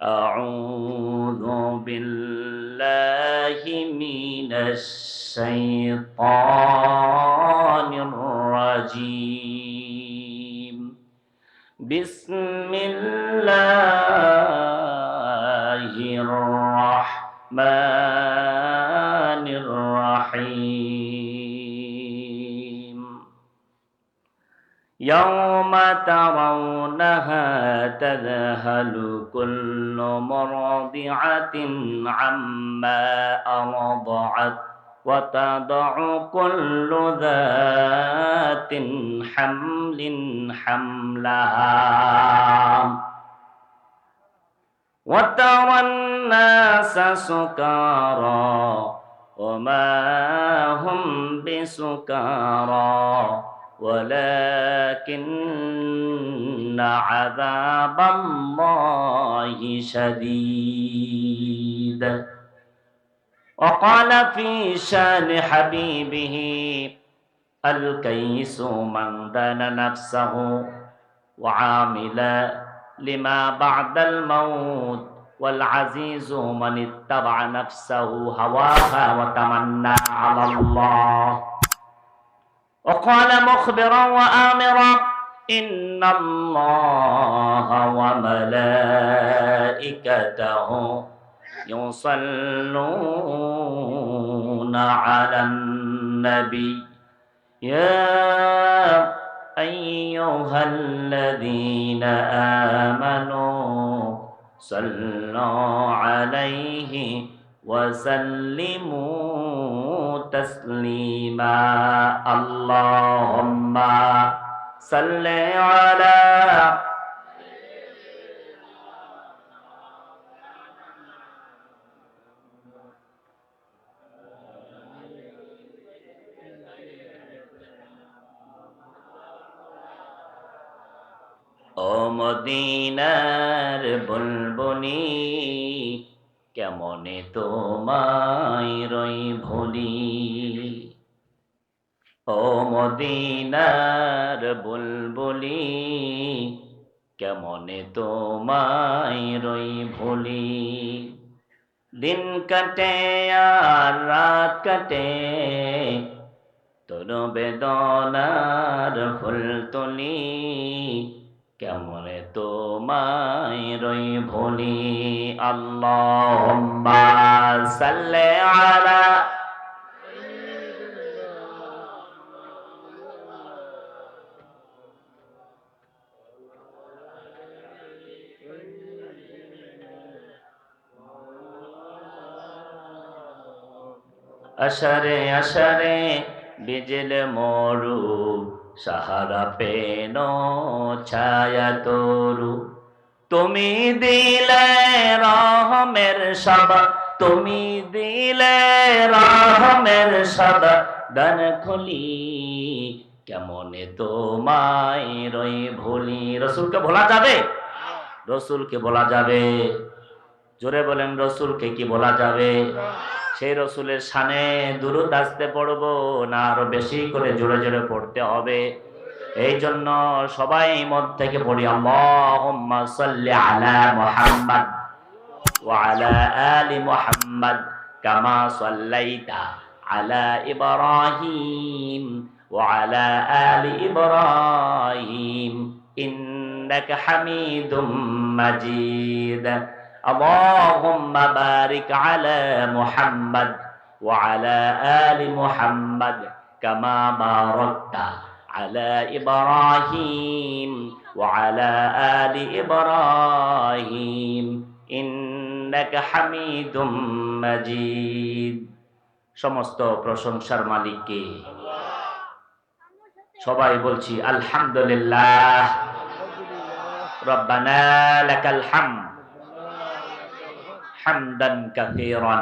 أعوذ بالله من الشيطان الرجيم بسم الله الرحمن الرحيم يوم ترونها تذهل كل مرضعة عما أرضعت وتضع كل ذات حمل حملها وترى الناس سكارى وما هم بسكارى ولكن عذاب الله شديد وقال في شان حبيبه الكيس من دان نفسه وعامل لما بعد الموت والعزيز من اتبع نفسه هواها وتمنى على الله وقال مخبرا وآمرا إن الله وملائكته يصلون على النبي يا أيها الذين آمنوا صلوا عليه وسلموا تسليما اللهم صل على ও মদিনার বুলবুলি কেমনে তোমায় রই ভুলি ও মদিনার বুলবুলি কেমনে তোমায় রই ভুলি দিন কাটে আর রাত কাটে তোর বেদনার ফুল তুলি কেমনে তোমায় রই ভুলি আল্লাহুম্মা সাল্লি আলা আশারে আশারে বিজল মোরু সাহারা পেন ছায়া তরু তুমি দিলে রহমের সাবা তুমি দিলে রহমের সাবা দান খুলি কেমনে তোমায় রই ভুলি রসুলকে ভোলা যাবে রসুলকে বলা যাবে জোরে বলেন রসুলকে কি বলা যাবে সেই রসুলের শানে দুরূদ আসতে পড়বো না আরো বেশি করে জোরে জোরে পড়তে হবে এই জন্য সবাই মন থেকে পড়ি আল্লাহুম্মা সাল্লি আলা মুহাম্মাদ ওয়া আলা আলি মুহাম্মাদ কামা সাল্লাইতা আলা ইব্রাহিম ওয়া আলা আলি ইব্রাহিম ইন্নাকা হামিদুম মাজিদ اللهم بارك على محمد وعلى آل محمد كما باركت على إبراهيم وعلى آل إبراهيم إنك حميد مجيد সমস্ত প্রশংসার মালিক কে সবাই বলছি আলহামদুলিল্লাহ রব্বানা লাকাল হামদ حمدا كثيرا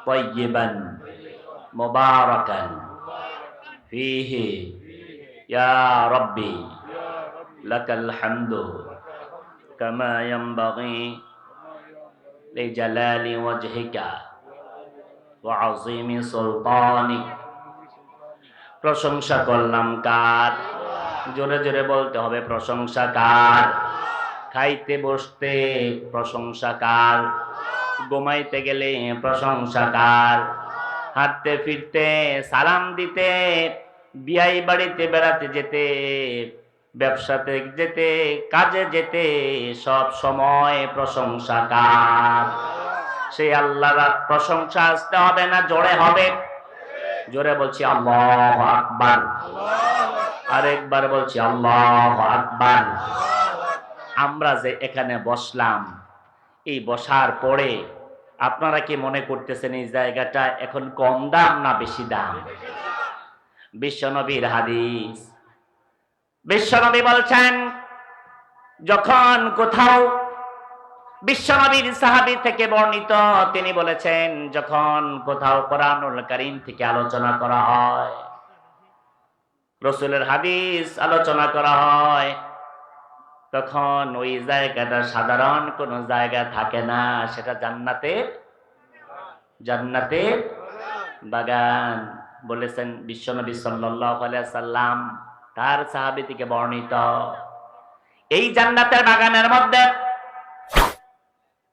طيبا مباركا فيه يا ربي لك الحمد كما ينبغي لجلال وجهك وعظيم سلطانك প্রশংসা করলাম কার জোরে জোরে বলতে হবে প্রশংসা কার খাইতে বসতে প্রশংসা কার, ঘুমাইতে গেলে প্রশংসা কার, হাঁটতে ফিরতে সালাম দিতে, বিয়াই বাড়িতে বেড়াতে যেতে, ব্যবসাতে যেতে, কাজে যেতে, সব সময় প্রশংসা কার? সেই আল্লাহর প্রশংসা আসতে হবে না জোরে হবে? জোরে বলছি আল্লাহু আকবার, আরেকবার বলছি আল্লাহু আকবার। আমরা যে এখানে বসলাম, এই বসার পরে আপনারা কি মনে করতেছেন এই জায়গাটা এখন কম দাম না বেশি দাম? বিশ্বনবীর হাদিস, বিশ্বনবী বলছেন যখন কোথাও, বিশ্বনবীর সাহাবী থেকে বর্ণিত, তিনি বলেছেন যখন কোথাও কোরআনুল কারীম থেকে আলোচনা করা হয়, রাসূলের হাদিস আলোচনা করা হয়, তখন ওই জায়গাটা সাধারণ কোন জায়গা থাকে না, সেটা জান্নাতের বাগান। বলেছেন বিশ্বনবী সাল্লাল্লাহু আলাইহি সাল্লাম তার সাহাবী থেকে বর্ণিত, এই জান্নাতের বাগানের মধ্যে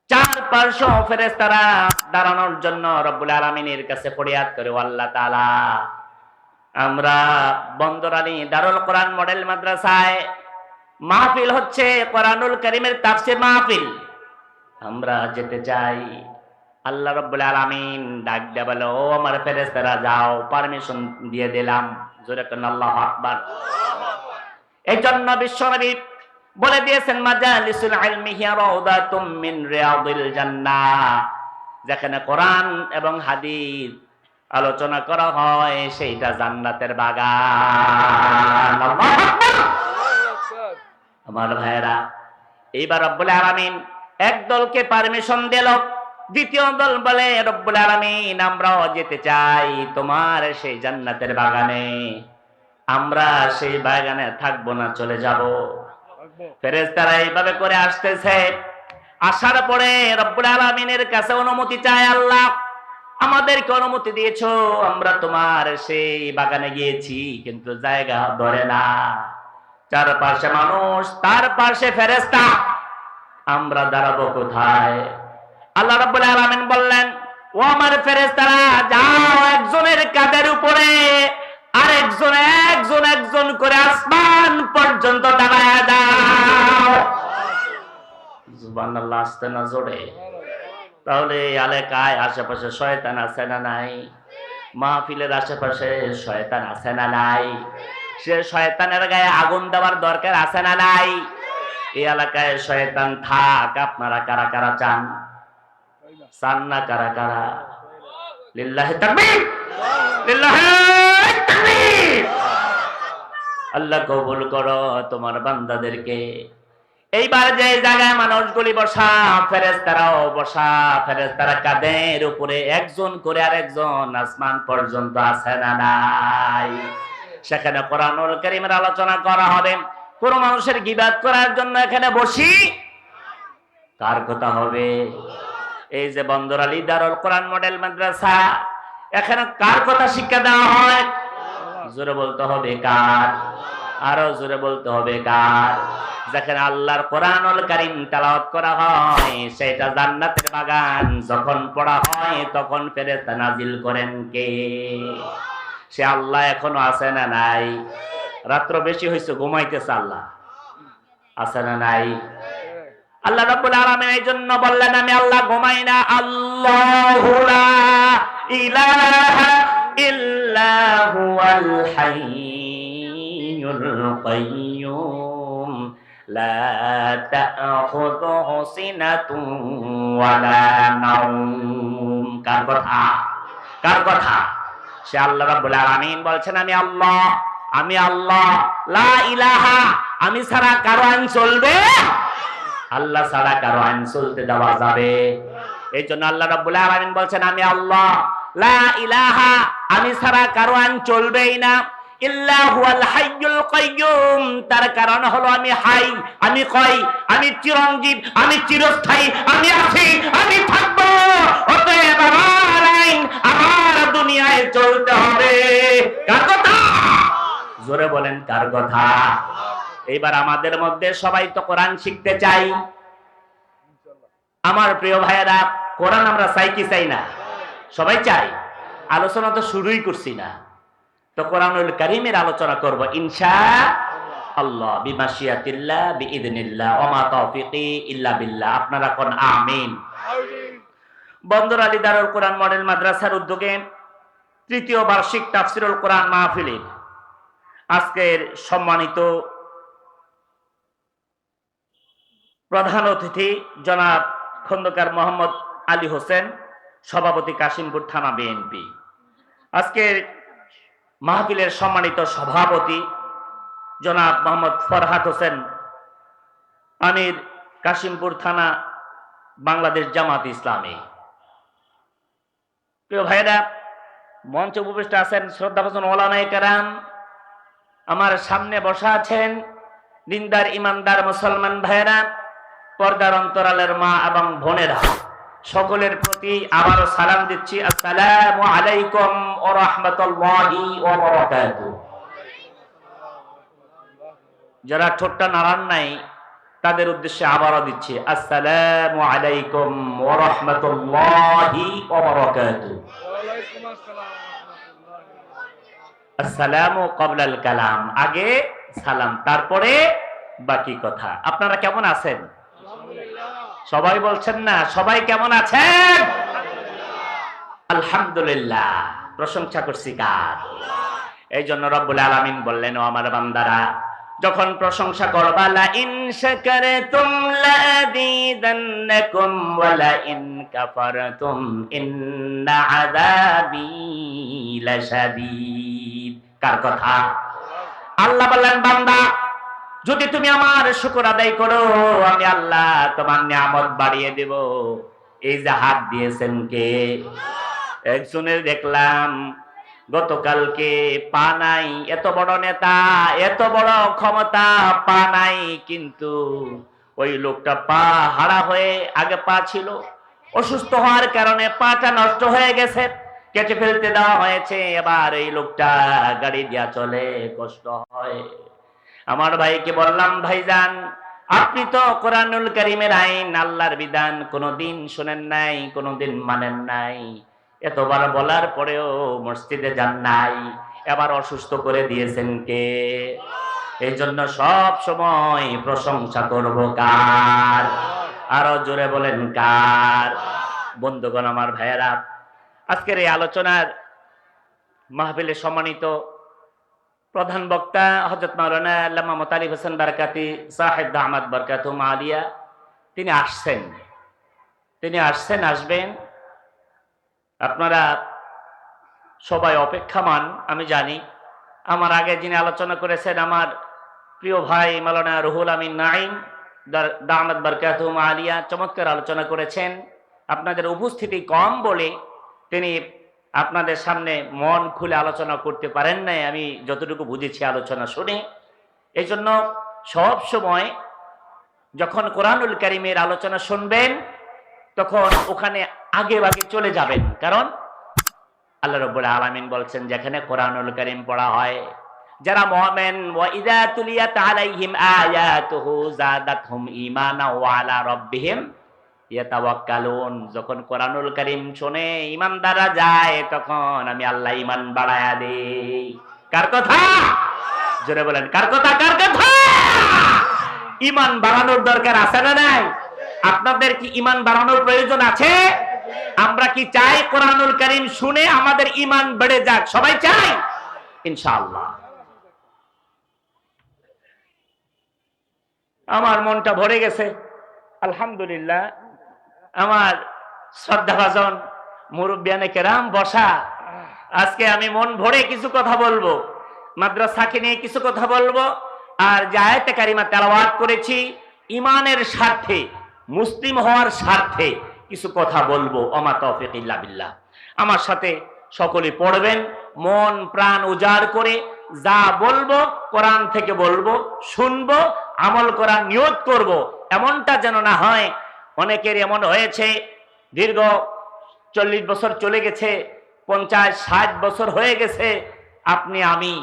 চার পার্শ্ব ফেরেশতারা দাঁড়ানোর জন্য রব্বুল আলামিনের কাছে ফরিয়াদ করে, আল্লাহ তাআলা, আমরা বন্দরানী দারুল কোরআন মডেল মাদ্রাসায় মাহফিল হচ্ছে, কোরআনুল কারীমের তাফসীর মাহফিল, আমরা যেতে চাই। আল্লাহ রাব্বুল আলামিন ডাক দিয়ে বলে, ও আমার ফেরেশতারা যাও, পারমিশন দিয়ে দিলাম। জোরে কোন আল্লাহু আকবার। এই জন্য বিশ্বনবী বলে দিয়েছেন মাজালিসুল ইলমি হিয়া রাউদাতুম মিন রিয়াদিল জান্নাহ, যেখানে কোরআন এবং হাদিস আলোচনা করা হয় সেইটা জান্নাতের বাগান। আল্লাহু আকবার। আমার ভাইরা, এইবার রব্বুল আলামিন এক দলকে পারমিশন দিল, দ্বিতীয় দল বলে, রব্বুল আলামিন আমরাও যেতে চাই তোমার সেই জান্নাতের বাগানে, আমরা সেই বাগানে থাকবো না, চলে যাব। ফেরেশতারা এইভাবে করে আসতেছে, আসার পরে রব্বুল আলামিনের কাছে অনুমতি চায়, আল্লাহ আমাদেরকে অনুমতি দিয়েছো, আমরা তোমার সেই বাগানে গিয়েছি, কিন্তু জায়গা ধরে না, চারপাশে মানুষ, তার পাশে ফেরেশতা, আমরা দাঁড়াবো কোথায়? আল্লাহ রাব্বুল আলামিন বললেন, ও আমার ফেরেশতারা যাও, একজনের কাঁধের উপরে আরেকজন একজন করে আসমান পর্যন্ত দাঁড়ায় দাও। সুবহানাল্লাহ, আসতে না জোরে? তাহলে এলাকায় আশেপাশে শয়তান আছে না নাই? মাহফিলের আশেপাশে শয়তান আছে না নাই? সে শয়তানের গায়ে আগুন দেওয়ার দরকার আছে না নাই? এই এলাকায় শয়তান থাক, আপনারা কারা কারা চান? চান না কারা কারা? লিল্লাহি তাকবীর, লিল্লাহি তাকবীর। আল্লাহ কবুল করো তোমার বান্দাদেরকে। এইবার যে জায়গায় মানুষগুলি বসা, ফেরেশতারাও বসা, ফেরেশতারা কাঁধের উপরে একজন করে আরেকজন আসমান পর্যন্ত আছে না নাই? সেখানে কোরআনুল কারীমের আলোচনা করা হবে। কোন মানুষের গীবাত করার জন্য এখানে বসি, কার কথা হবে? এই যে বন্দরালী দারুল কোরআন মডেল মাদ্রাসা, এখানে কার কথা শিক্ষা দেওয়া হয়? জোরে বলতে হবে কার? আরো জোরে বলতে হবে কার? যেখানে আল্লাহর কোরআনুল কারীম তেলাওয়াত করা হয়, সেটা জান্নাতের বাগান যখন পড়া হয় তখন ফেরেশতা নাজিল করেন কে? সে আল্লাহ এখনো আছে না নাই? রাত্র বেশি হয়েছে, ঘুমাইতেছে, আল্লাহ আছে না নাই? আল্লাহ রাব্বুল আলামিন এই জন্য বললেন, আমি আল্লাহ ঘুমাই না। আল্লাহু লা ইলাহা ইল্লা হুয়াল হাইয়ুল কাইয়্যুম লা তা'খুযুহু সিনাতুন ওয়ালা নাওম। কার কথা? কার কথা? সে আল্লাহ রাব্বুল আলামিন বলছেন, আমি আল্লাহ লা ইলাহা, আমি ছাড়া কারো আইন চলবে? আল্লাহ ছাড়া কারো আইন চলতে দেওয়া যাবে? এই জন্য আল্লাহ রাব্বুল আলামিন বলছেন, আমি আল্লাহ লা ইলাহা, আমি ছাড়া কারো আইন চলবেই না। ইল্লা হুয়াল হাইয়ুল কাইয়্যুম, তার কারণ হলো আমি হাই, আমি কই, আমি চিরঞ্জীব, আমি চিরস্থায়ী, আমি আছি, আমি থাকবো। অতএব আমার আইন আমার দুনিয়ায় চলতে হবে। কার কথা? জোরে বলেন কার কথা? এবার আমাদের মধ্যে সবাই তো কোরআন শিখতে চাই। আমার প্রিয় ভাইয়েরা, কোরআন আমরা চাই কি চাই না? সবাই চাই। আলোচনা তো শুরুই করছি না, তো কোরআনুল কারীমের আলোচনা করব ইনশাআল্লাহ বিমাশিয়াতিল্লাহ বিইذনিল্লাহ ওয়া মা তাওফীকি ইল্লা বিল্লাহ। আপনারা কোন আমিন। বন্দর আলী দারুল কোরআন মডেল মাদ্রাসার উদ্যোগে তৃতীয় বার্ষিক তাফসীরুল কোরআন মাহফিলের আজকের সম্মানিত প্রধান অতিথি জনাব খন্দকার মোহাম্মদ আলী হোসেন, সভাপতি কাশিমপুর থানা বিএনপি। আজকের মাহফিলের সম্মানিত সভাপতি জনাব মোহাম্মদ ফরহাদ হোসেন, আমির কাশিমপুর থানা বাংলাদেশ জামাত ইসলামী। প্রিয় ভাইরা, মঞ্চে উপবিষ্ট আছেন শ্রদ্ধাভাজন ওলামায়ে কেরাম, আমার সামনে বসা আছেন দিনদার ইমানদার মুসলমান ভাইরা, পর্দার অন্তরালের মা এবং বোনেরা, সকলের প্রতি আবারও সালাম দিচ্ছি, আসসালামু আলাইকুম ওয়া রাহমাতুল্লাহি ওয়া বারাকাতুহু। যারা ঠোঁটটা নাড়ান নাই তাদের উদ্দেশ্যে আবারও দিচ্ছি, আসসালামু আলাইকুম ওয়া রাহমাতুল্লাহি ওয়া বারাকাতুহু। আসসালামু ক্বাবলাল কালাম, আগে সালাম তারপরে বাকি কথা। আপনারা কেমন আছেন? সবাই বলছেন না? সবাই কেমন আছেন? আলহামদুলিল্লাহ। প্রশংসা করছি কার? এই জন্য রব্বুল আলামিন বললেন, ও আমার বান্দারা, যখন প্রশংসা করবা, লা ইন শাকারতুম লাযীদান্নাকুম ওয়া লা ইন কাফারতুম ইন্না আযাবি লাশাদীদ। কার কথা? আল্লাহ বললেন, বান্দা যদি তুমি আমার শুকর আদায় করো, আমি আল্লাহ তোমার নিয়ামত বাড়িয়ে দেব। এই যে হাত দিয়েছেন কে? একজনের দেখলাম গতকালকে পা নাই, এত বড় নেতা, এত বড় ক্ষমতা, পা নাই, কিন্তু ওই লোকটা পা হারা হয়ে, আগে পা ছিল, অসুস্থ হওয়ার কারণে পাটা নষ্ট হয়ে গেছে, কেটে ফেলতে দেওয়া হয়েছে। এবার এই লোকটা গাড়ি দিয়া চলে, কষ্ট হয়। আমার ভাইকে বললাম, ভাইজান আপনি তো কোরআনুল কারীমের আইন, আল্লাহর বিধান কোনোদিন শুনেন নাই, কোনোদিন মানেন নাই, এতবার বলার পরেও মসজিদে যান নাই, এবার অসুস্থ করে দিয়েছেন কে? এই জন্য সব সময় প্রশংসা করব কার? আরো জোরে বলেন কার? বন্ধুগণ, আমার ভাইয়েরা, আজকের এই আলোচনার মাহফিলে সম্মানিত প্রধান বক্তা হযরত মাওলানা আল্লামা মুতালিব হোসেন বারকাতি সাহেব দামাত বারকাতুহুম আলিয়া, তিনি আসছেন, আসবেন। আপনারা সবাই অপেক্ষামান, আমি জানি। আমার আগে যিনি আলোচনা করেছেন, আমার প্রিয় ভাই মাওলানা রুহুল আমিন নাঈম দামাত বারকাতুহুম আলিয়া, চমৎকার আলোচনা করেছেন। আপনাদের উপস্থিতি কম বলে তিনি আপনাদের সামনে মন খুলে আলোচনা করতে পারেন নাই, আমি যতটুকু বুঝেছি আলোচনা শুনে। এই জন্য সব সময় যখন কোরআনুল কারীমের আলোচনা শুনবেন, তখন ওখানে আগে আগে চলে যাবেন, কারণ আল্লাহ রাব্বুল আলামিন বলছেন, যেখানে কোরআনুল কারীম পড়া হয়, যারা মুমিন, ওয়া ইযা তুলিয়াত আলাইহিম আয়াতুহু যাদাতহুম ঈমানা ওয়া আলা রাব্বিহিম ইয়াতাওয়াক্কালুন। যখন কোরআনুল কারীম শুনে ঈমানদাররা যায়, তখন আমি আল্লাহ ঈমান বাড়ায়া দেই। কার কথা? জোরে বলেন, কার কথা? কার কথা? ঈমান বাড়ানোর দরকার আছে না নাই? আপনাদের কি ঈমান বাড়ানোর প্রয়োজন আছে? আমরা কি চাই কোরআনুল কারীম শুনে আমাদের ঈমান বেড়ে যাক? সবাই চাই ইনশাআল্লাহ। আমার মনটা ভরে গেছে, আলহামদুলিল্লাহ। আমার শ্রদ্ধাভাজন মুরব্বিয়ানে কেরাম বসা, আজকে আমি মন ভরে কিছু কথা বলবো, মাদ্রাসাকে নিয়ে কিছু কথা বলবো, আর যে আয়াতে কারিমা তেলাওয়াত করেছি, ইমানের স্বার্থে, মুসলিম হওয়ার স্বার্থে কিছু কথা বলবো। ওমা তাওফীক ইল্লা বিল্লাহ। আমার সাথে সকলে পড়বেন, মন প্রাণ উজাড় করে যা বলবো কোরআন থেকে বলবো, শুনবো, আমল করার নিয়ত করব। এমনটা যেন না হয়, অনেকের এমন হয়েছে দীর্ঘ 40 বছর চলে গেছে, 50-60 বছর হয়ে গেছে, আপনি আমি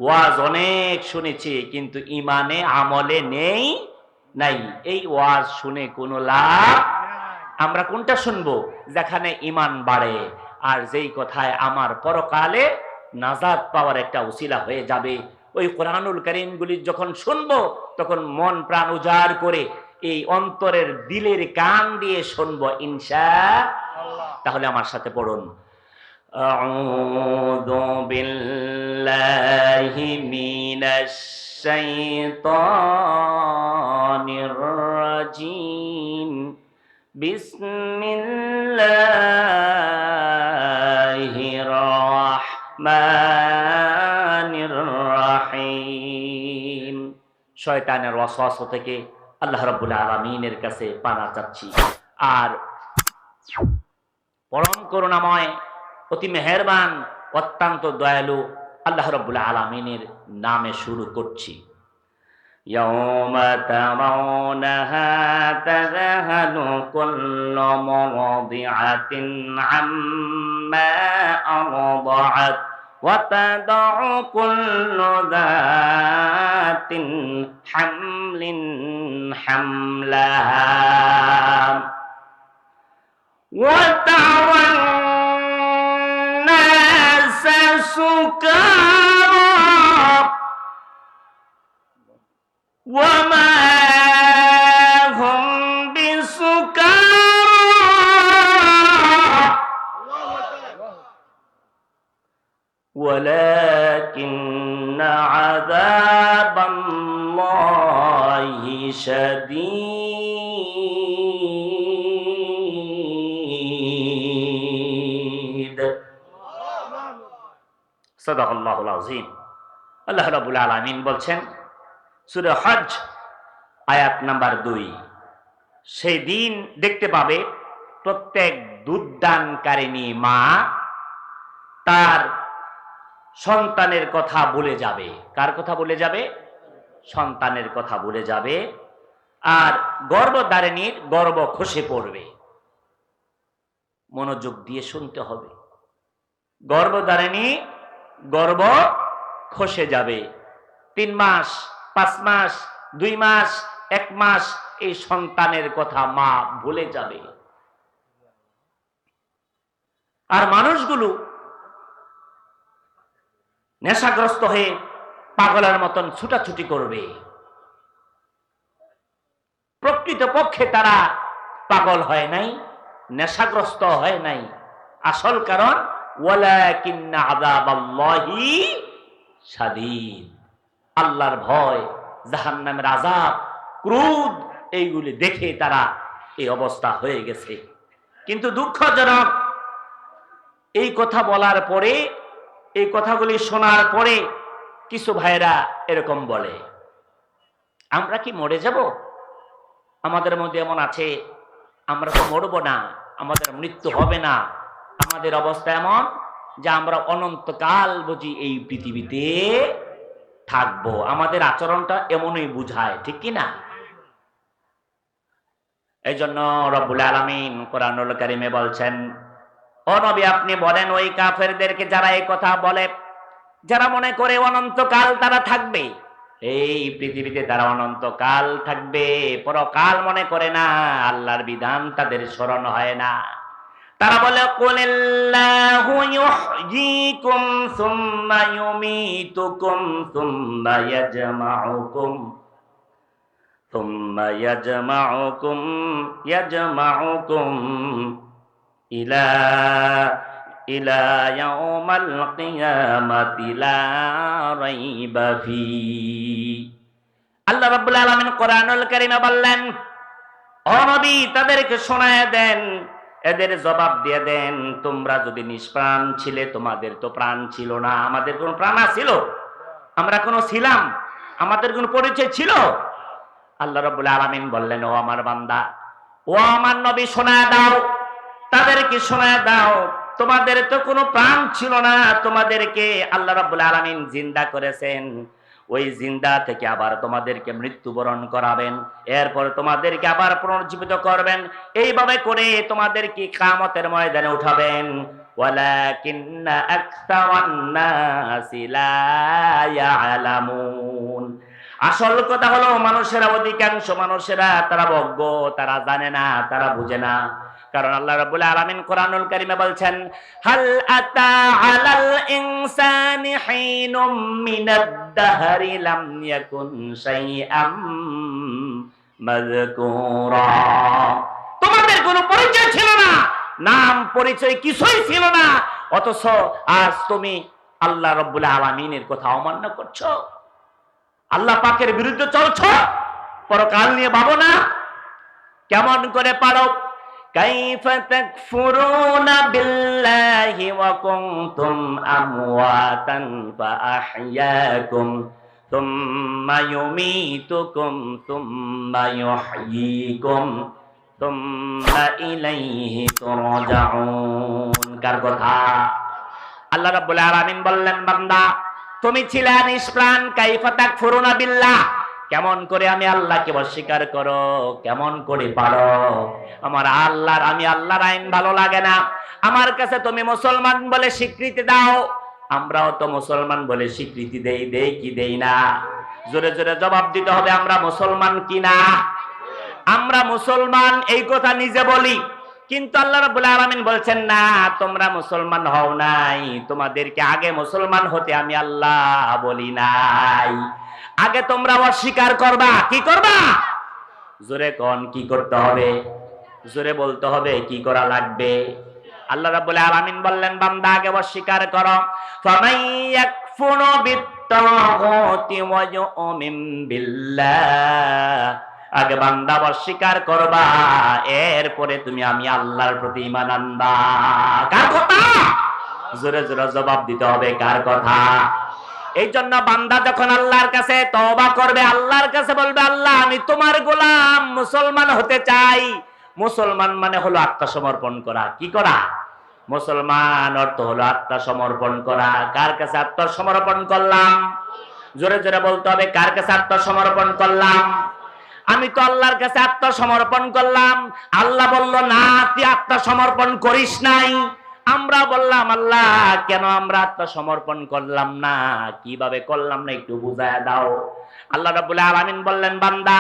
ওয়াজ অনেক শুনেছি, কিন্তু ইমানে আমলে নেই নাই। এই ওয়াজ শুনে কোনো লাভ। আমরা কোনটা শুনবো? যেখানে ইমান বাড়ে, আর যেই কথায় আমার পরকালে নাজাত পাওয়ার একটা উসিলা হয়ে যাবে। ওই কোরআনুল কারীমগুলি যখন শুনবো, তখন মন প্রাণ উজাড় করে এই অন্তরের দিলের কান দিয়ে শুনবো ইনশাআল্লাহ। তাহলে আমার সাথে পড়ুন, আউযু বিল্লাহি মিনাশ শাইতানির রাজীম, বিসমিল্লাহির রাহমানির রাহিম। শয়তানের ওয়াসওয়াসা থেকে আল্লাহ রাব্বুল আলামিনের কাছে পানা চাচ্ছি। আর পরম করুণাময়, অতি মেহেরবান, অত্যন্ত দয়ালু আল্লাহ রাব্বুল আলামিনের নামে শুরু করছি। ইয়াউমা তারাউনাহা তাযহালু কুল্লু মুরদিআতিন আম্মা আরদাআত ওয়া তাদাউ কুল্লু যাতিন হামলিন হামলাহা ওয়া তারান নাসা সুকারা ওয়া মা হুম বিসুকারা ওয়ালাকিন্না আযাবাল্লাহি শাদীদ। সাদাকাল্লাহুল আযীম। আল্লাহ রাব্বুল আলামিন বলছেন সূরা হজ আয়াত নাম্বার 2, সেই দিন দেখতে পাবে প্রত্যেক দুধদানকারিণী মা তার সন্তানের কথা ভুলে যাবে। কার কথা ভুলে যাবে? সন্তানের কথা ভুলে যাবে। আর গর্ভধারিণীর গর্ভ খসে পড়বে। মনোযোগ দিয়ে শুনতে হবে। গর্ভধারিণী গর্ভ খসে যাবে। 3 মাস, 5 মাস, 2 মাস, 1 মাস এই সন্তানের কথা মা ভুলে যাবে। আর মানুষগুলো নেশাগ্রস্ত হয়ে পাগলের মতন ছুটাছুটি করবে। প্রকৃতপক্ষে তারা পাগল হয় নাই, নেশাগ্রস্ত হয় নাই। আসল কারণ ওয়ালাকিন্না আযাবাল্লাহি শাদীদ। আল্লাহর ভয়, জাহান্নামের আযাব, ক্রোধ এইগুলি দেখে তারা এই অবস্থা হয়ে গেছে। কিন্তু দুঃখজনক, এই কথা বলার পরে, এই কথাগুলি শোনার পরে কিছু ভাইরা এরকম বলে, আমরা কি মরে যাব? আমাদের মধ্যে এমন আছে, আমরা তো মরব না, আমাদের মৃত্যু হবে না, আমাদের অবস্থা এমন যে আমরা অনন্তকাল বুঝি এই পৃথিবীতে থাকবো। আমাদের আচরণটা এমনই বুঝায়, ঠিক কি না? এই জন্য রব্বুল আলামিন কোরআনুল কারীমে বলছেন, ও নবী আপনি বলেন ওই কাফেরদেরকে যারা এই কথা বলে, যারা মনে করে অনন্তকাল তারা থাকবে, এই পৃথিবীতে তারা অনন্তকাল থাকবে, পরকাল মনে করে না, আল্লাহর বিধান তাদের স্মরণ হয় না। তারা বলে কুলিল্লাহু ইউহয়ীকুম সুম্মা ইউমীতুকুম সুম্মা ইয়াজমাউকুম ইলা ইয়াউমাল কিয়ামাতি লা রাইবা ফী। আল্লাহ রাব্বুল আলামিন কোরআনুল কারীমে বললেন, ও নবী তাদেরকে শোনায় দেন, এদের জবাব দিয়ে দেন, তোমরা যদি নিষ্প্রাণ ছিলে, তোমাদের তো প্রাণ ছিল না, আমাদের কোন প্রাণ ছিল? আমরা কোন ছিলাম? আমাদের কোন পরিচয় ছিল? আল্লাহ রাব্বুল আলামিন বললেন, ও আমার বান্দা, ও আমার নবী শোনায় দাও, তাদেরকে শোনায় দাও, তোমাদের তো কোনো প্রাণ ছিল না, তোমাদেরকে আল্লাহ রাব্বুল আলামিন জিন্দা করেছেন। ওই জিন্দা থেকে আবার তোমাদেরকে মৃত্যুবরণ করাবেন, এরপর তোমাদেরকে আবার পুনর্জীবিত করবেন, এইভাবে করে তোমাদেরকে কিয়ামতের ময়দানে উঠাবেন। ওয়ালাকিন্না আকসারান নাসি লা ইয়ালামুন। আসল কথা হলো মানুষেরা, অধিকাংশ মানুষেরা তারা অজ্ঞ, তারা জানে না, তারা বুঝে না। কারণ আল্লাহ রাব্বুল আলামিন কোরআনুল কারীমে বলছেন, হাল আতা আলাল ইনসানি হিনুম মিনাদ দাহরি লাম ইয়াকুন শাইআম মাযকুরা। তোমাদের কোনো পরিচয় ছিল না, নাম পরিচয় কিছুই ছিল না, অথচ আজ তুমি আল্লাহ রাব্বুল আলামিনের কথা অমান্য করছো, আল্লাহ পাকের বিরুদ্ধে চলছো, পরকাল নিয়ে ভাবো না। কেমন করে পারো? কাইফা তাকফুরুনা বিল্লাহি ওয়া কুনতুম আমওয়াতান ফাআহইয়াকুম সুম্মা ইউমীতুকুম সুম্মা ইউহয়ীকুম সুম্মা ইলাইহি তুরজাউন। কার কথা? আল্লাহ রাব্বুল আলামিন বললেন, বান্দা তুমি ছিলে নিষ্প্রাণ, কাইফা তাকফুরুনা বিল্লাহ, কেমন করে আমি আল্লাহকে অস্বীকার করো, কেমন করে পারো? আমি আল্লাহর আইন ভালো লাগে না, আমার কাছে তুমি মুসলমান বলে স্বীকৃতি দাও, আমরাও তো মুসলমান বলে স্বীকৃতি দেই কি দেই না? জোরে জোরে জবাব দিতে হবে, আমরা মুসলমান কি না? আমরা মুসলমান, এই কথা নিজে বলি, কিন্তু আল্লাহ রাব্বুল আলামিন বলছেন না, তোমরা মুসলমান হও নাই, তোমাদেরকে আগে মুসলমান হতে আমি আল্লাহ বলি নাই। আগে তোমরা অস্বীকার করবা। কি করবা? জোরে কোন, কি করতে হবে? জোরে বলতে হবে কি করা লাগবে। আল্লাহ রাব্বুল আলামিন বললেন, বান্দা আগে অস্বীকার করো। ফামান ইয়াকফুরু বিত-তাগুতি ওয়া ইউমিন বিল্লাহ, আগে বান্দা অস্বীকার করবা, এরপরে তুমি আমি আল্লাহর প্রতি ঈমান আনবা। কার কথা? জোরে জোরে জবাব দিতে হবে, কার কথা? এই জন্য বান্দা যখন আল্লাহর কাছে তওবা করবে, আল্লাহর কাছে বলবে, আল্লাহ আমি তোমার গোলাম, মুসলমান হতে চাই। মুসলমান মানে হলো আত্মসমর্পণ করা। কি করা? মুসলমান অর্থ হলো আত্মসমর্পণ করা। কার কাছে আত্মসমর্পণ করলাম? জোরে জোরে বলতে হবে, কার কাছে আত্মসমর্পণ করলাম? আমি তো আল্লাহর কাছে আত্মসমর্পণ করলাম। আল্লাহ বলল না, তুই আত্মসমর্পণ করিস নাই। আমরা বললাম, আল্লাহ কেন আমরা আত্মসমর্পণ করলাম না? কিভাবে করলাম না একটু বুঝায় দাও। আল্লাহ রাব্বুল আলামিন বললেন, বান্দা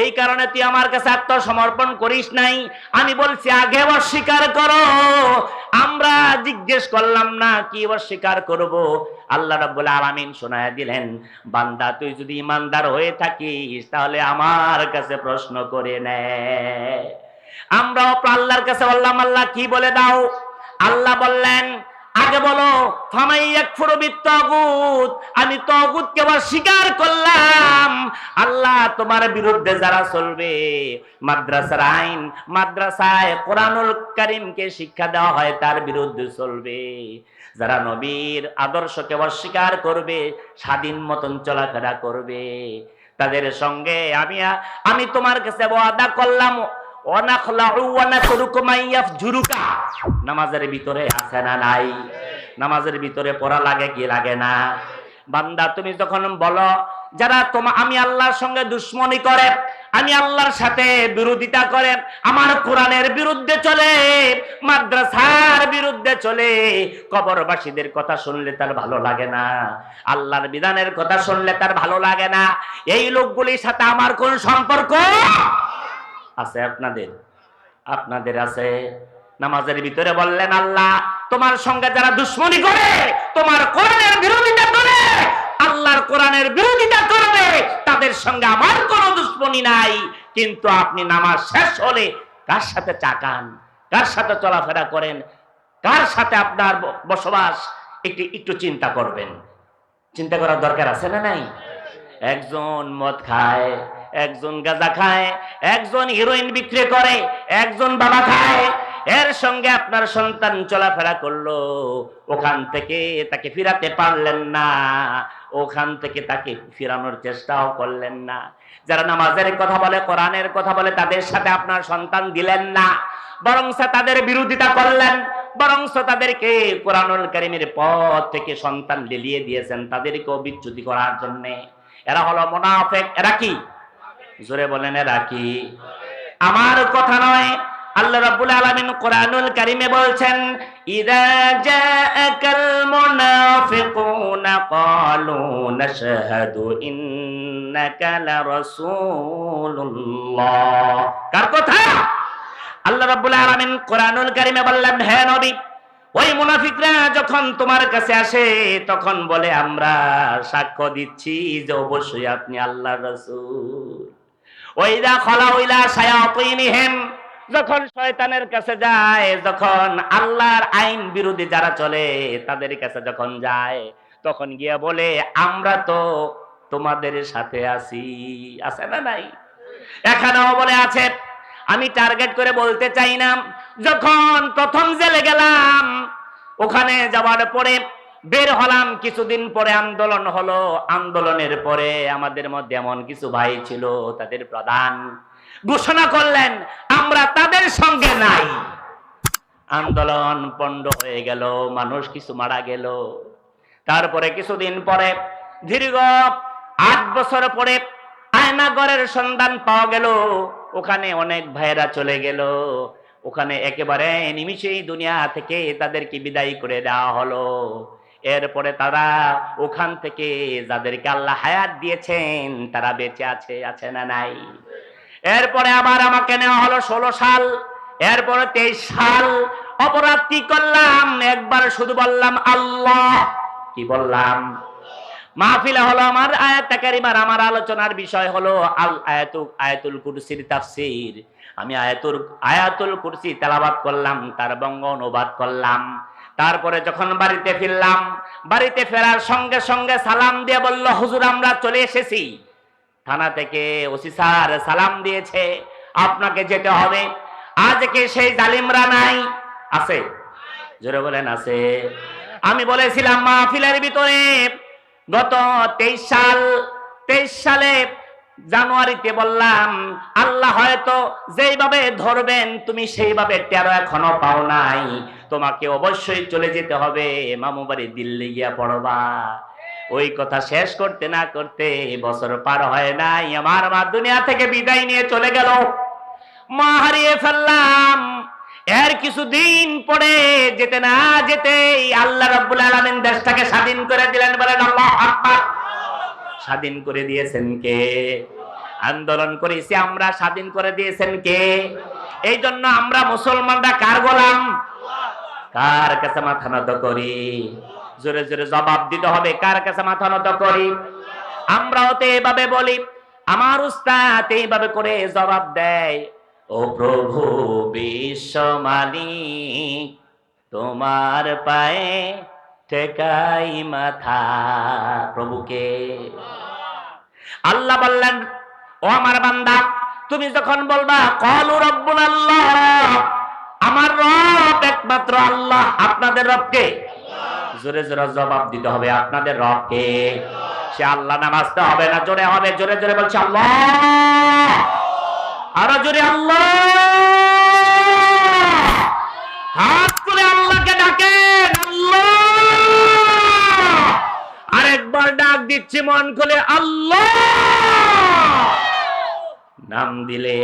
এই কারণে তুই আমার কাছে আত্মসমর্পণ করিস নাই। আমি বলছি আগে অস্বীকার করো। আমরা জিজ্ঞেস করলাম না কি অস্বীকার করব। আল্লাহ রাব্বুল আলামিন শোনায় দিলেন, বান্দা তুই যদি ইমানদার হয়ে থাকিস তাহলে আমার কাছে প্রশ্ন করে নে। আমরাও আল্লাহর কাছে বললাম, আল্লাহ কি বলে দাও? আল্লাহ বললেন, আগে বলো ফামান ইয়াকফুরু বিত-তাগুত, আমি তাগুতকে অস্বীকার করলাম। আল্লাহ তোমার বিরুদ্ধে যারা চলবে, মাদ্রাসার আইন, মাদ্রাসায় কোরআনুল কারীমকে শিক্ষা দেওয়া হয় তার বিরুদ্ধে চলবে। যারা নবীর আদর্শকে অস্বীকার করবে, স্বাধীন মতন চলাফেরা করবে, তাদের সঙ্গে আমি তোমার কাছে ওয়াদা করলাম, নামাজের ভিতরে আছে না নাই? নামাজের ভিতরে পড়া লাগে কি লাগে না? বান্দা তুমি যখন বলো যারা আমি আল্লাহর সঙ্গে দুশ্মনী করে, আমি আল্লাহর সাথে বিরোধিতা করে, আমার কোরআনের বিরুদ্ধে চলে, মাদ্রাসার বিরুদ্ধে চলে, কবরবাসীদের কথা শুনলে তার ভালো লাগে না, আল্লাহর বিধানের কথা শুনলে তার ভালো লাগে না, এই লোকগুলির সাথে আমার কোন সম্পর্ক আছে? আপনাদের আছে। নামাজের ভিতরে বললেন, আল্লাহ তোমার সঙ্গে যারা দুশ্মনী করে, তোমার কোরআনের বিরোধিতা করে, আল্লাহর কোরআনের বিরোধিতা করবে, তাদের সঙ্গে আমার কোনো দুশ্মনী নাই। কিন্তু আপনি নামাজ শেষ হলে কার সাথে চা খান, কার সাথে চলাফেরা করেন, কার সাথে আপনার বসবাস, একটু চিন্তা করবেন। চিন্তা করার দরকার আছে না নাই? একজন মদ খায়, একজন গাঁজা খায়, একজন হিরোইন বিক্রি করে, একজন বাবা খায়, এর সঙ্গে আপনার সন্তান চলাফেরা করলো, ওখান থেকে তাকে ফিরাতে পারলেন না, ওখান থেকে তাকে ফিরানোর চেষ্টাও করলেন না। যারা নামাজের কথা বলে, কোরআনের কথা বলে, তাদের সাথে আপনার সন্তান দিলেন না, বরং তাদের বিরোধিতা করলেন, বরং তাদেরকে কোরআনুল কারীমের পথ থেকে সন্তান লেলিয়ে দিয়েছেন, তাদেরকে বিচ্যুতি করার জন্যে। এরা হলো মুনাফিক। এরা কি? জোরে বলেন, এরা কি? আমার কথা নয়, আল্লাহ রাব্বুল আলামিন কোরআনুল কারীমে বলছেন, ইযা জাআকাল মুনাফিকুনা ক্বালু নাশহাদু ইন্নাকা লারাসূলুল্লাহ। কার কথা? আল্লাহ রাব্বুল আলামিন কোরআনুল কারীমে বললেন, হে নবী, ওই মুনাফিকরা যখন তোমার কাছে আসে তখন বলে, আমরা সাক্ষ্য দিচ্ছি যে অবশ্যই আপনি আল্লাহর রাসূল। ওয়াইদা খালাউ ইলা শায়াতিনহিম, যখন শয়তানের কাছে যায়, যখন আল্লাহর আইন বিরোধী যারা চলে তাদের কাছে যখন যায়, তখন গিয়া বলে, আমরা তো তোমাদের সাথে আছি। আছে না নাই? এখানেও বলে আছে। আমি টার্গেট করে বলতে চাই না, যখন প্রথম জেলে গেলাম, ওখানে যাওয়ার পরে বের হলাম, কিছুদিন পরে আন্দোলন হলো। আন্দোলনের পরে আমাদের মধ্যে এমন কিছু ভাই ছিল, তাদের প্রধান ঘোষণা করলেন, আমরা তাদের সঙ্গে নাই। আন্দোলন পণ্ড হয়ে গেল, মানুষ কিছু মারা গেল। তারপরে কিছুদিন পরে, দীর্ঘ 8 বছর পরে আয়নাগরের সন্ধান পাওয়া গেল। ওখানে অনেক ভাইরা চলে গেল। ওখানে একেবারে নিমিষেই দুনিয়া থেকে তাদেরকে বিদায় করে দেওয়া হলো। এরপরে তারা ওখান থেকে যাদেরকে আল্লাহ হায়াত দিয়েছেন তারা বেঁচে আছে, আছে না নাই? এরপরে আবার আমাকে নেওয়া হলো 16 সাল, এরপরে 23 সাল। অপরাধ কি করলাম? একবার শুধু বললাম আল্লাহ। কি বললাম? মাহফিলে হলো আমার আয়াত কারিমার, আমার আলোচনার বিষয় হলো আয়াতুল কুরসির তাফসীর। আমি আয়াতুল কুরসি তেলাওয়াত করলাম, তার বঙ্গ অনুবাদ করলাম। তারপরে যখন বাড়িতে ফিরলাম, বাড়িতে ফেরার সঙ্গে সঙ্গে সালাম দিয়ে বলল, হুজুর আমরা চলে এসেছি। থানা থেকে ওসি স্যার সালাম দিয়েছে, আপনাকে যেতে হবে। আজকে সেই জালিমরা নাই? আছে? জোরে বলেন, আছে? আমি বলেছিলাম মাহফিলের ভিতরে, গত 23 সালে জানুয়ারিতে বললাম, আল্লাহ হয়তো যেইভাবে ধরবেন তুমি সেইভাবে 13 এখনো পাও নাই, তোমাকে অবশ্যই চলে যেতে হবে, মামু বাড়ি দিল্লি গিয়া পড়বা। ওই কথা শেষ করতে না করতে বছর পার হয় নাই, আমার মা দুনিয়া থেকে বিদায় নিয়ে চলে গেল। মা হারিয়ে ফেললাম। এর কিছুদিন পরে, যেতে না যেতে আল্লাহ রাব্বুল আলামিন দেশটাকে স্বাধীন করে দিলেন। বলেন আল্লাহু আকবার। স্বাধীন করে দিয়েছেন কে? আন্দোলন করেছি আমরা, স্বাধীন করে দিয়েছেন কে? এই জন্য আমরা মুসলমানরা কার গোলাম? কার কাছে মাথা নত করি? জোরে জোরে জবাব দিতে হবে, কার কাছে মাথা নত করি? আমরাও তো এভাবে বলি, আমার উস্তাদ এইভাবে করে জবাব দেয়, ও প্রভু বিশ্ব মালিক, তোমার পায়ে ঠেকাই মাথা। প্রভুকে। আল্লাহ বললেন, ও আমার বান্দা, তুমি যখন বলবা ক্বালু রাব্বুনাল্লাহ, আমার রব একমাত্র আল্লাহ। আপনাদের রব কে? জোরে জোরে জবাব দিতে হবে, আপনাদের রব কে? সে আল্লাহ। নামাজতে হবে না, জোরে হবে, জোরে জোরে বলছে আল্লাহ, আরো জোরে আল্লাহ। হাত তুলে আল্লাহকে ডাকেন, আল্লাহ। আরেকবার ডাক দিচ্ছি মন খুলে, আল্লাহ। নাম দিলে,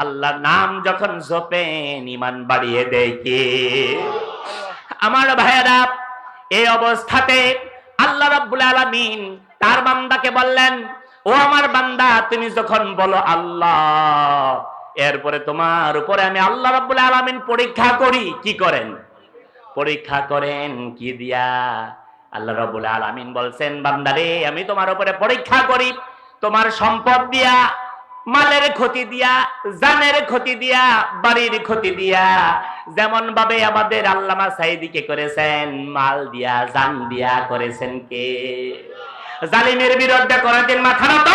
আল্লাহ নাম যখন জপেন ঈমান বাড়িয়ে দেয় কে? আমার ভাইয়েরা, এই অবস্থাতে আল্লাহ রাব্বুল আলামিন তার বান্দাকে বললেন, ও আমার বান্দা, তুমি যখন বলো আল্লাহ, এরপরে তোমার উপরে আমি আল্লাহ রাব্বুল আলামিন পরীক্ষা করি। কি করেন? পরীক্ষা করেন কি দিয়া? আল্লাহ রাব্বুল আলামিন বলছেন, বান্দারে আমি তোমার উপরে পরীক্ষা করি তোমার সম্পদ দিয়া, মালের ক্ষতি দিয়া, জানের ক্ষতি দিয়া, বাড়ির ক্ষতি দিয়া। যেমন ভাবে আমাদের আল্লামা সাঈদীকে করেছেন মাল দিয়া, জান দিয়া, করেছেন কে? জালিমের বিরুদ্ধে করেছেন মাথা নত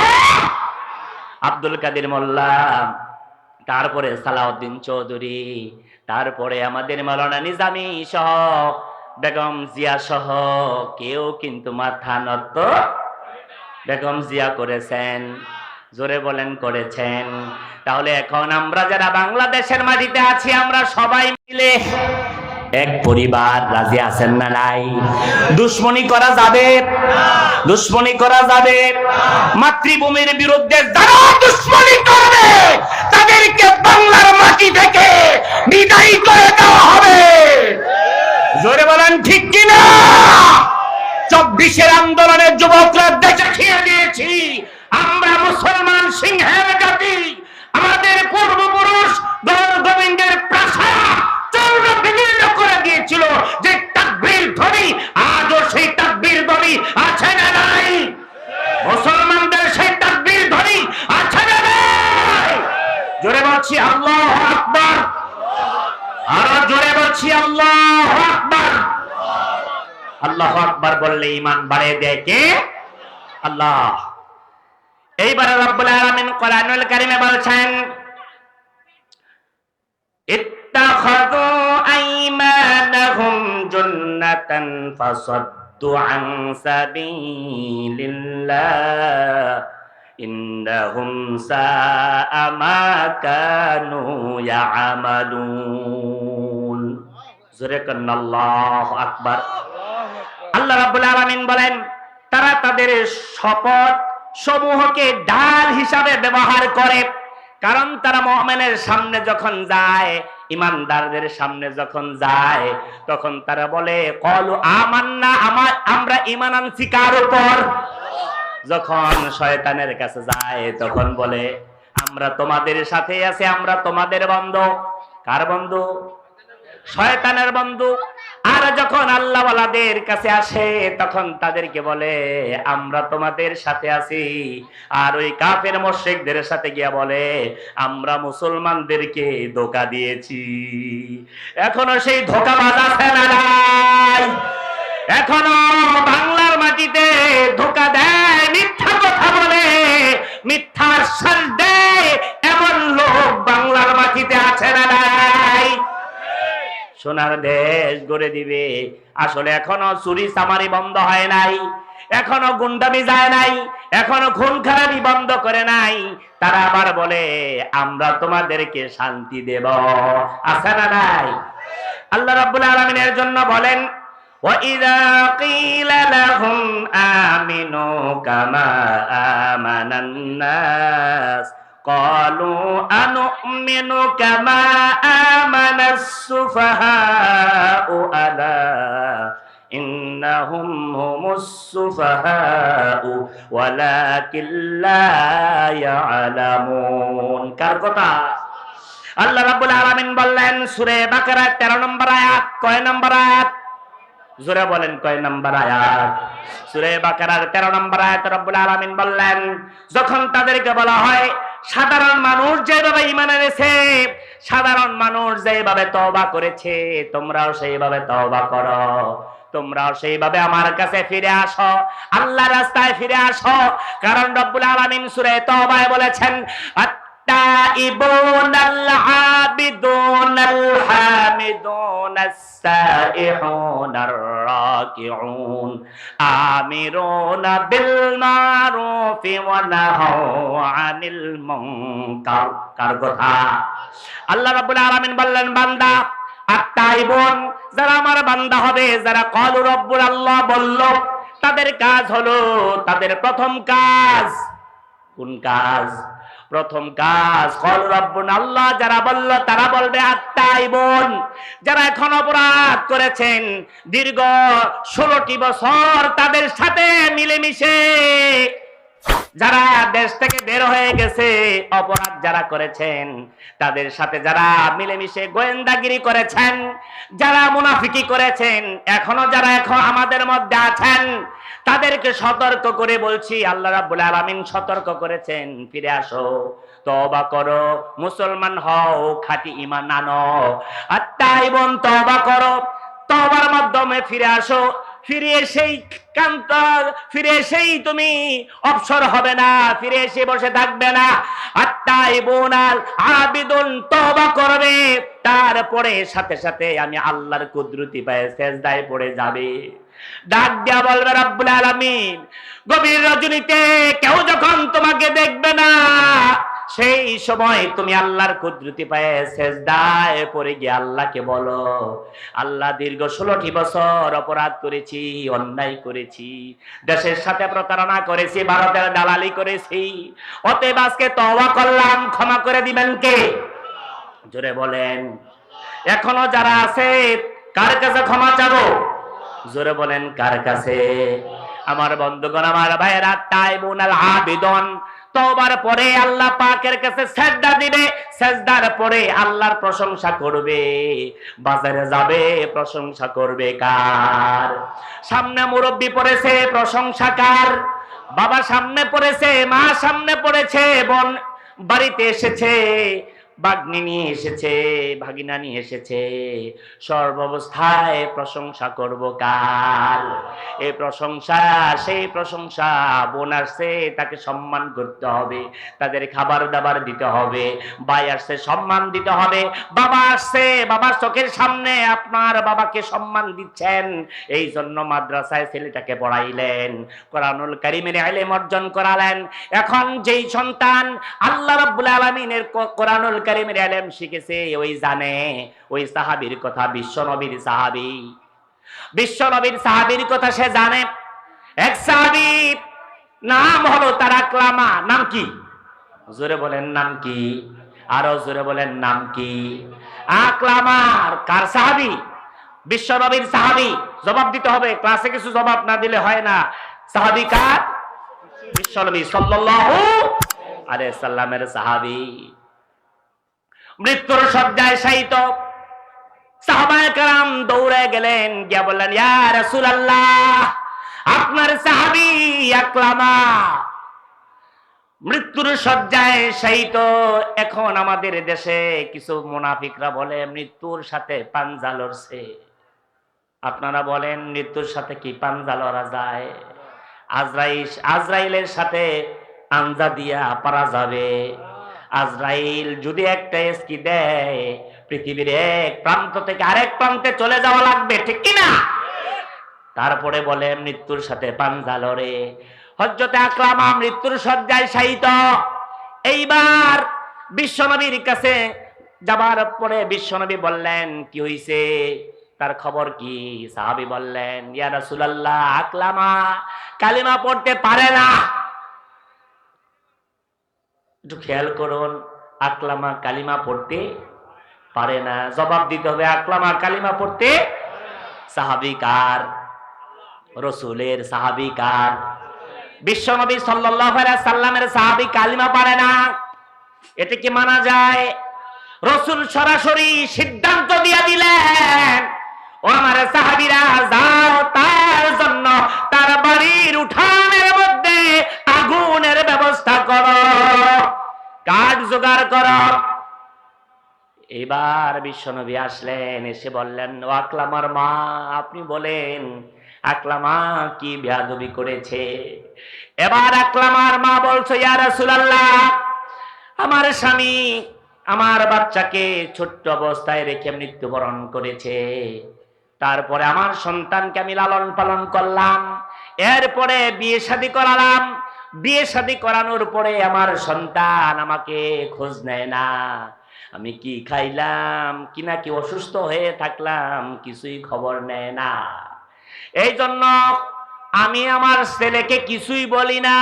আব্দুল কাদের মোল্লা, তারপরে সালাউদ্দিন চৌধুরী, তারপরে আমাদের মাওলানা নিজামী সহ, বেগম জিয়া সহ কেউ কিন্তু মাথা নত। বেগম জিয়া করেছেন, জোরে বলেন করেছেন। তাহলে এখন আমরা যারা বাংলাদেশের মাটিতে আছি, আমরা সবাই মিলে এক পরিবার রাজি আছেন না নাই? দুশ্মনী করা যাবে? দুশ্মনী করা যাবে? মাতৃভূমির বিরুদ্ধে যারা দুশ্মনী করবে তাদেরকে বাংলার মাটি থেকে বিদায় করে দেওয়া হবে। জোরে বলেন ঠিক কিনা? 24-এর আন্দোলনের যুবকরা দেশে খেয়ে দিয়েছি। আমরা মুসলমান সিংহের জাতি। আমাদের পূর্বপুরুষ গৌর গোবিন্দের প্রাসাদ চূর্ণ বিদীর্ণ করে দিয়েছিল। যে তাকবীর ধ্বনি, আজও সেই তাকবীর ধ্বনি আছে না নাই? মুসলমানদের সেই তাকবীর ধ্বনি আছে না নাই? জোরে বলছি আল্লাহু আকবার। আরো জোরে বলছি আল্লাহু আকবার। আল্লাহু আকবার বললে ঈমান বাড়িয়ে দেয় কে? আল্লাহ। এইবারে রব্বুল আলামিন কোরআনুল কারীমে বলছেন, ইত্তাখাযু আইমানাহুম জান্নাতান ফাসাদ্দু আন সাবিলিল্লাহ ইন্নাহুম সাআ মা কানু ইয়ামালুন। জোরে কান আল্লাহু আকবার। আল্লাহ রাব্বুল আলামিন বলেন, তারা তাদের শপথ সমূহকে ঢাল হিসাবে ব্যবহার করে। কারণ তারা মুমিনের সামনে যখন যায়, ইমানদারদের সামনে যখন যায়, তখন তারা বলে ক্বালু আমান্না, আমরা ঈমান আনছি কার উপর? যখন শয়তানের কাছে যায় তখন বলে আমরা তোমাদের সাথে আছি, আমরা তোমাদের বন্ধু। কার বন্ধু? শয়তানের বন্ধু। আর যখন আল্লাহওয়ালাদের কাছে আসে তখন তাদেরকে বলে আমরা তোমাদের সাথে আছি। আর ওই কাফের মুশরিকদের সাথে গিয়া বলে আমরা মুসলমানদেরকে ধোঁকা দিয়েছি। এখনো সেই ধোঁকাবাজ আছে না নাই? এখনো বাংলার মাটিতে ধোঁকা দেয়, মিথ্যা কথা বলে, মিথ্যার আশ্বাস দেয়, এমন লোক বাংলার মাটিতে আছে না নাই? সোনার দেশ গড়ে দিবে। আসলে এখনো চুরি চামারি বন্ধ হয় নাই, এখনো গুন্ডামি যায় নাই, এখনো খুন খারাপি বন্ধ করে নাই। তারা আবার বলে আমরা তোমাদেরকে শান্তি দেব। আছে না নাই? আল্লাহ রাব্বুল আলামিনের জন্য বলেন, وَإِذَا قِيلَ لَهُمْ آمِنُوا كَمَا آمَنَ النَّاسُ قَالُوا أَنُؤْمِنُ كَمَا آمَنَ السُّفَهَاءُ أَلَا إِنَّهُمْ هُمُ السُّفَهَاءُ وَلَكِنْ لَا يَعْلَمُونَ। কার কথা? আল্লাহ রাব্বুল আলামিন বললেন সূরা বাকারা 13 নম্বর আয়াত। কয় নম্বর আয়াত? জোরে বলেন কয় নম্বর আয়াত? সূরা বাকারার 13 নম্বর আয়াতে রব্বুল আলামিন বললেন, যখন তাদেরকে বলা হয় সাধারণ মানুষ যেভাবে ঈমান এনেছে, সাধারণ মানুষ যেভাবে তওবা করেছে, তোমরাও সেইভাবে তওবা করো, তোমরাও সেইভাবে আমার কাছে ফিরে আসো, আল্লাহর রাস্তায় ফিরে আসো। কারণ রব্বুল আলামিন সূরা তওবায় বলেছেন, التائبون العابدون الحامدون السائحون الراكعون آمرون بالمعروف ونهوا عن المنكر। কার কথা? আল্লাহ রাব্বুল আলামিন বললেন বান্দা আত্তাইবুন, যারা আমার বান্দা হবে, যারা ক্বালু রব্বুল আল্লাহ বলল, তাদের কাজ হলো, তাদের প্রথম কাজ কোন কাজ? প্রথম কাজ ক্বালু রব্বুনা আল্লাহ, যারা বলল তারা বলবে আত্তাইবুন, যারা এখন অপরাধ করেছেন দীর্ঘ 16টি বছর তাদের সাথে মিলেমিশে, যারা দেশ থেকে বের হয়ে গেছে, অপরাধ যারা করেছেন তাদের সাথে যারা মিলেমিশে গোয়েন্দাগিরি করেছেন, যারা মুনাফিকি করেছেন, এখনো যারা এখন আমাদের মধ্যে আছেন, তাদেরকে সতর্ক করে বলছি, আল্লাহ রাব্বুল আলামিন সতর্ক করেছেন, ফিরে আসো, তওবা করো, মুসলমান হও, খাঁটি ঈমান আনো। আত্তাইবুন, তওবা করো, তওবার মাধ্যমে ফিরে আসো। ফিরে এসেই ফিরে এসেই তুমি অবসর হবে না, ফিরে এসে বসে থাকবে না। আত্তাইবুন আল আবিদুন, তওবা করবে, তারপরে সাথে সাথে আমি আল্লাহর কুদরতি পায়ে সেজদায় পড়ে যাবে। ডাক দিয়া বলবে রব্বুল আলামিন, গভীর রজনীতে কেউ যখন তোমাকে দেখবে না, সেই সময় তুমি আল্লাহর কুদরতি পায়ে সেজদায় পড়ে গিয়ে আল্লাহকে বলো, আল্লাহ দীর্ঘ 16টি বছর অপরাধ করেছি, অন্যায় করেছি, দেশের সাথে প্রতারণা করেছি, ভারতের দালালি করেছি, অতএব আজকে তওবা করলাম, ক্ষমা করে দিবেন কে? জোরে বলেন। এখনো যারা আছে কার কাছে ক্ষমা চাবো? জোরে বলেন কার কাছে? আমার বন্ধুগণ, আমার ভাইয়েরা, তাইবুন আল আবিদুন, তওবার পরে আল্লাহ পাকের কাছে সিজদা দিবে, সিজদার পরে আল্লাহর প্রশংসা করবে, বাজারে যাবে প্রশংসা করবে কার? সামনে মুরব্বি পড়েছে, প্রশংসা কার? বাবা সামনে পড়েছে, মা সামনে পড়েছে, বোন বাড়িতে এসেছে, বাগ্নি নিয়ে এসেছে, ভাগিনা নিয়ে এসেছে, সর্বাবস্থায় প্রশংসা করব কার? এই প্রশংসা, সেই প্রশংসা, বোন আসছে তাকে সম্মান করতে হবে, তাদের খাবার দাবার দিতে হবে, ভাই আসছে সম্মান দিতে হবে, বাবা আসছে বাবার চোখের সামনে আপনার বাবাকে সম্মান দিচ্ছেন, এই জন্য মাদ্রাসায় ছেলেটাকে পড়াইলেন, কোরআনুল কারীমের ইলম অর্জন করালেন। এখন যেই সন্তান আল্লাহ রাব্বুল আলামিনের কোরআনুল কারীমের ইলম শিখেছে, ওই জানে ওই সাহাবীর কথা, বিশ্বনবীর সাহাবী, বিশ্বনবীর সাহাবীর কথা সে জানে। এক সাহাবী নাম হলো তার আকলামা। নাম কি? জোরে বলেন নাম কি? আরো জোরে বলেন নাম কি? আকলামার কার সাহাবী? বিশ্বনবীর সাহাবী। জবাব দিতে হবে, ক্লাসে কিছু জবাব না দিলে হয় না। সাহাবী কার? বিশ্বনবী সাল্লাল্লাহু আলাইহি সাল্লামের সাহাবী। মৃত্যুর শয্যায় শায়িত সাহাবায়ে কেরাম দৌড়ে গেলেন, গিয়ে বললেন, ইয়া রাসূলুল্লাহ, আপনার সাহাবী আকলামা মৃত্যুর শয্যায় শায়িত। এখন আমাদের দেশে কিছু মুনাফিকরা বলে মৃত্যুর সাথে পাঞ্জা লড়ছে। আপনারা বলেন মৃত্যুর সাথে কি পাঞ্জা লড়া যায়? আজরাইলের সাথে পাঞ্জা দিয়া পারা যাবে? আজরাইল যদি একটা এসকি দেয়, পৃথিবীর এক প্রান্ত থেকে আরেক প্রান্তে চলে যাওয়া লাগবে, ঠিক কিনা? তারপরে বলে মৃত্যুর সাথে পাঞ্জা লড়ে। হযরতে আকলামা মৃত্যুর শয্যায় শায়িত। এইবার বিশ্বনবীর কাছে যাবার পরে বিশ্বনবী বললেন, কি হইছে, তার খবর কি? সাহাবী বললেন, ইয়া রাসূলুল্লাহ, আকলামা কালিমা পড়তে পারে না। একটু খেয়াল করুন, আকলামা কালিমা পড়তে পারে না। জবাব দিতে হবে, আকলামা কালিমা পড়তে সাহাবী কার? রাসূলের সাহাবী কার? বিশ্বনবী সাল্লাল্লাহু আলাইহি সাল্লামের সাহাবী কালিমা পারে না, এটা কি মানা যায়? রাসূল সরাসরি সিদ্ধান্ত দিয়ে দিলেন, ও আমার সাহাবীরা, যাও তার জন্য তার বাড়ির উঠানের মধ্যে আগুনের ব্যবস্থা করো, কাঠ জোগাড় করো। এবার বিশ্বনবী আসলেন, এসে বললেন, ও আকলামার মা, আপনি বলেন আকলামা কি বেয়াদবি করেছে? এবার আকলামার মা বলছে, ইয়া রাসূলুল্লাহ, আমার স্বামী আমার বাচ্চাকে ছোট্ট অবস্থায় রেখে মৃত্যুবরণ করেছে, তারপরে আমার সন্তানকে আমি লালন পালন করলাম, এরপরে বিয়ে শাদী করালাম, বিয়ে শাদী করানোর পরে আমার সন্তান আমাকে খোঁজ নেয় না, আমি কি খাইলাম কি নাকি অসুস্থ হয়ে থাকলাম কিছুই খবর নেয় না। এই জন্য আমি আমার ছেলেকে কিছুই বলি না।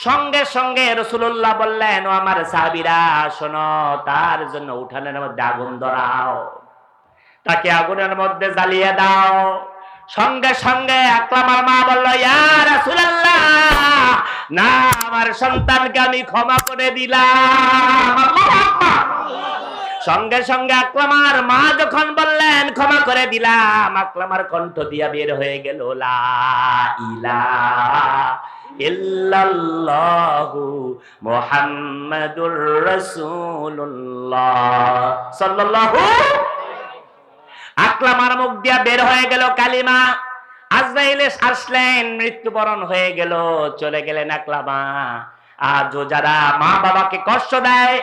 সঙ্গে সঙ্গে রাসূলুল্লাহ বললেন, ও আমার সাহাবীরা শোনো, তার জন্য উঠানের মধ্যে আগুন ধরাও, তাকে আগুনের মধ্যে জ্বালিয়ে দাও। সঙ্গে সঙ্গে আকলামার মা বলল, ইয়া রাসূলুল্লাহ, না, আমার সন্তানকে আমি ক্ষমা করে দিলাম। আল্লাহু আকবার। সঙ্গে সঙ্গে আকলামার মা যখন বললেন ক্ষমা করে দিলাম, আকলামার কণ্ঠ দিয়া বের হয়ে গেল, লা ইলাহা ইল্লাল্লাহু মুহাম্মাদুর রাসূলুল্লাহ সাল্লাল্লাহু। আকলামার মুখ দিয়া বের হয়ে গেল কালিমা। আজরাইল আসলেন, মৃত্যুবরণ হয়ে গেল, চলে গেলেন আকলামা। আজও যারা মা বাবাকে কষ্ট দেয়,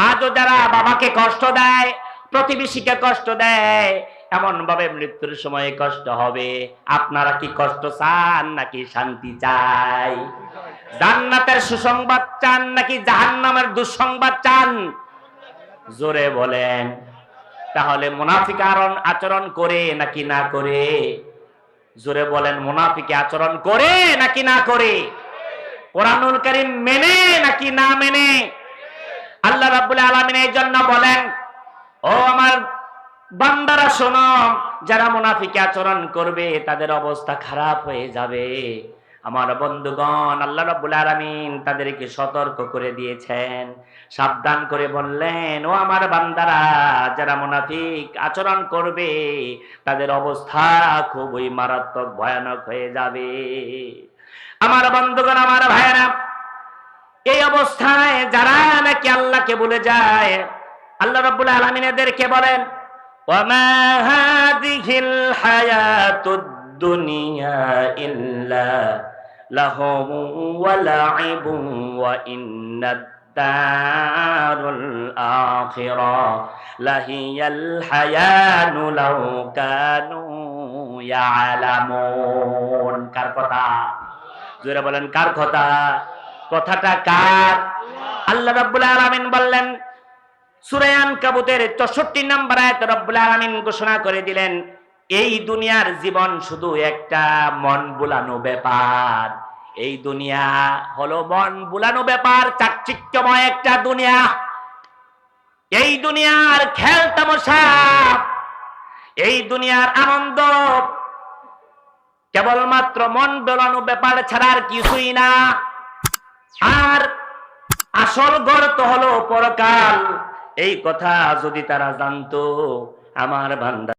আজও যারা বাবাকে কষ্ট দেয়, প্রতিবেশীকে কষ্ট দেয়, এমন ভাবে মৃত্যুর সময় কষ্ট হবে। আপনারা কি কষ্ট চান নাকি শান্তি চাই? জান্নাতের সুসংবাদ চান নাকি জাহান্নামের দুঃসংবাদ চান? জোরে বলেন। তাহলে মুনাফিক আচরণ করে নাকি না করে? জোরে বলেন, মুনাফিকে আচরণ করে নাকি না করে? কোরআনুল কারীম মেনে নাকি না মেনে? আল্লাহ রাব্বুল আলামিন এই জন্য বলেন, ও আমার বান্দারা শোনো, যারা মুনাফিকে আচরণ করবে তাদের অবস্থা খারাপ হয়ে যাবে। আমার বন্ধুগণ, আল্লাহ রাব্বুল আলামিন তাদেরকে সতর্ক করে দিয়েছেন, সাবধান করে বললেন, ও আমার বান্দারা, যারা মুনাফিক আচরণ করবে তাদের অবস্থা খুবই মারাত্মক ভয়ানক হয়ে যাবে। আমার বন্ধুগণ, আমার ভাইয়েরা, এই অবস্থায় যারা নাকি আল্লাহকে ভুলে যায়, আল্লাহ রাব্বুল আলামিন এদেরকে বলেন, ওয়ামা হাযিহিল হায়াতুদ দুনিয়া ইল্লা লাহুম ওয়া লাইবুন ওয়া ইন্নাদ দারুল আখিরা লাহিয়াল হায়ানু লাউ কানু ইয়ালামুন। কার কথা? জোরে বলেন, কার কথা? কথাটা কার? আল্লাহ রাব্বুল আলামিন বললেন সূরা আনকাবুতের 64 নম্বর আয়াতে রব্বুল আলামিন ঘোষণা করে দিলেন, এই দুনিয়ার জীবন শুধু একটা মন বুলানো ব্যাপার। এই দুনিয়া হলো মন বুলানো ব্যাপার, চাকচিক্যময় একটা দুনিয়া। এই দুনিয়ার খেল তামাশা, এই দুনিয়ার আনন্দ কেবলমাত্র মন বুলানো ব্যাপার ছাড়া আর কিছুই না। আর আসল ঘর তো হলো পরকাল। এই কথা যদি তারা জানতো, আমার বান্দা